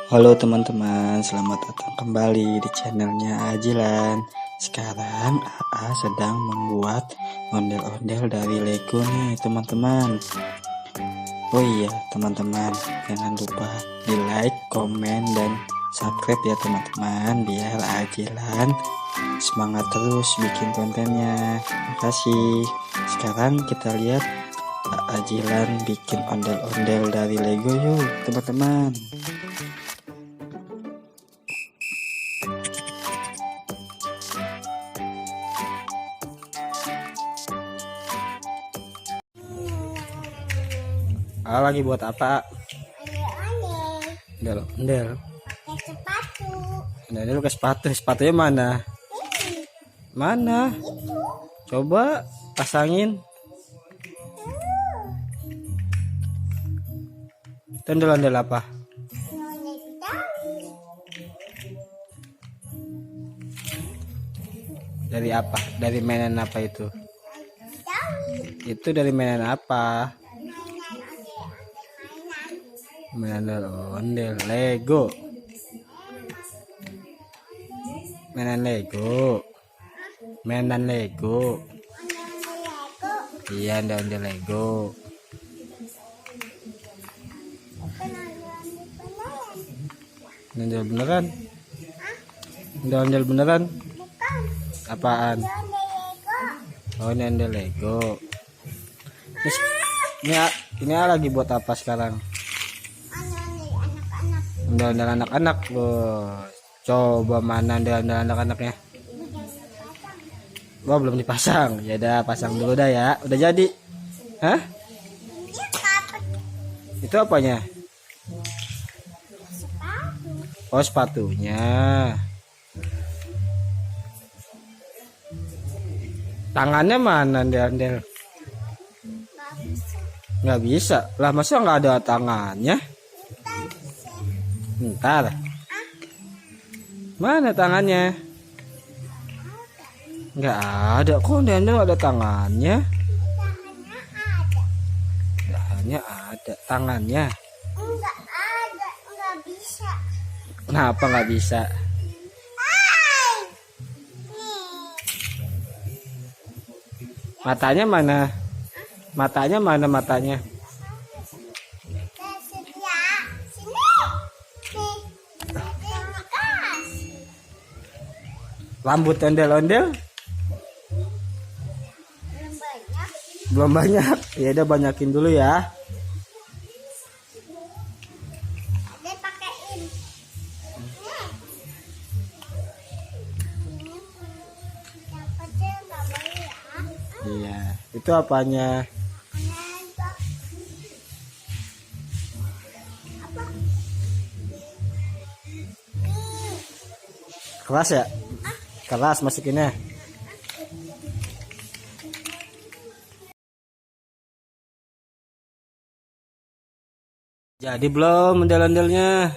Halo teman-teman, selamat datang kembali di channelnya Ajilan. Sekarang AA sedang membuat ondel-ondel dari Lego nih teman-teman. Oh iya teman-teman, jangan lupa di like, komen, dan subscribe ya teman-teman, biar Ajilan semangat terus bikin kontennya. Terima kasih. Sekarang kita lihat Ajilan bikin ondel-ondel dari Lego yuk teman-teman. Lagi buat apa? Ondel. Pakai sepatu. Ondel ke sepatu. Sepatunya mana? Mana? Itu. Coba pasangin. Itu ondel apa? Nyonya Bidang. Dari apa? Dari mainan apa itu? Bidang. Itu dari mainan apa? Mainan Ondel. Lego. Mainan Lego. Mainan Lego. Lego. Iya, ondel Lego. Ondel beneran? Ondel beneran? Bukan. Apaan? Nyonya Lego. Oh, ini ondel Lego. Ini lagi buat apa sekarang? Anak-anak. Ondel anak-anak loh. Coba mana ondel anak-anaknya? Wah, belum dipasang. Ya udah, pasang dulu dah ya. Udah jadi. Hah? Ini kapet Itu apanya? sepatu. Oh, sepatunya. Tangannya mana ondel? Gak bisa. Nggak bisa. Lah, masa nggak ada tangannya? Kita bisa. Ntar. Mana tangannya? Nggak ada. Kok ondel ada tangannya? Tangannya ada. Hanya ada tangannya. Enggak ada. Enggak bisa. Kenapa nggak bisa? Hai. Nih. Matanya mana? Matanya mana matanya? Sedia. Sini. Nih. Terima kasih. Rambut ondel-ondel? Belum banyak. Belum banyak. Ya udah, banyakin dulu ya. Dia pakein. Nih. Ini dapatnya nggak boleh ya. Iya. Itu apanya? Apa? Keras ya? Keras masukinnya. Jadi belum ondel-ondelnya?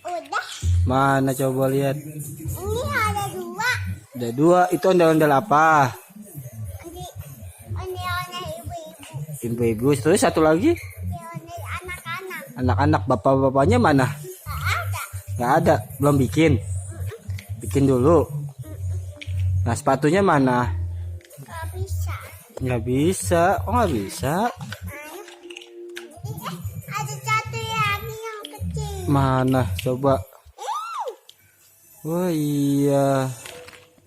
Udah. Mana coba lihat. Ini ada dua. Ada dua. Itu ondel-ondel apa? Ini ibu-ibu. Ibu-ibu. Terus satu lagi? Ini anak-anak. Anak-anak. Bapak-bapaknya mana? Nggak ada. Nggak ada. Belum bikin. Bikin dulu. Nah, sepatunya mana? Nggak bisa. Nggak bisa. Kok nggak bisa? Ada satu lagi yang kecil. Mana? Coba. Wah, iya.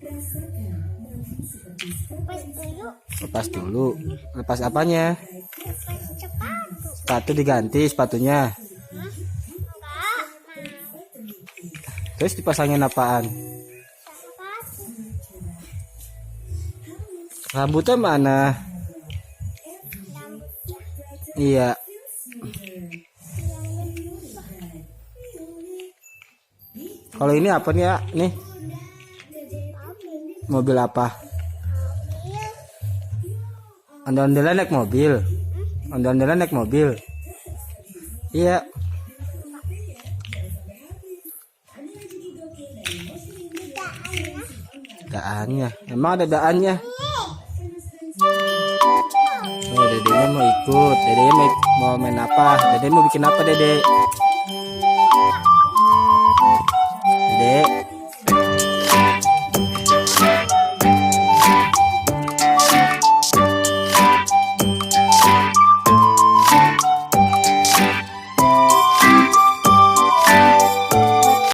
Lepas dulu. Lepas dulu. Lepas apanya? Lepas sepatu. Sepatu diganti sepatunya. Enggak. Terus dipasangin apaan? Sepatu. Rambutnya mana? Iya. Kalau ini apa nih ya? Nih. Mobil apa? Ondel-ondelan naik mobil. Ondel-ondelan naik mobil. Iya. Daannya. Emang ada daannya? Oh, dedenya mau ikut. Dedenya mau main apa? Dede mau bikin apa, Dede? Dek.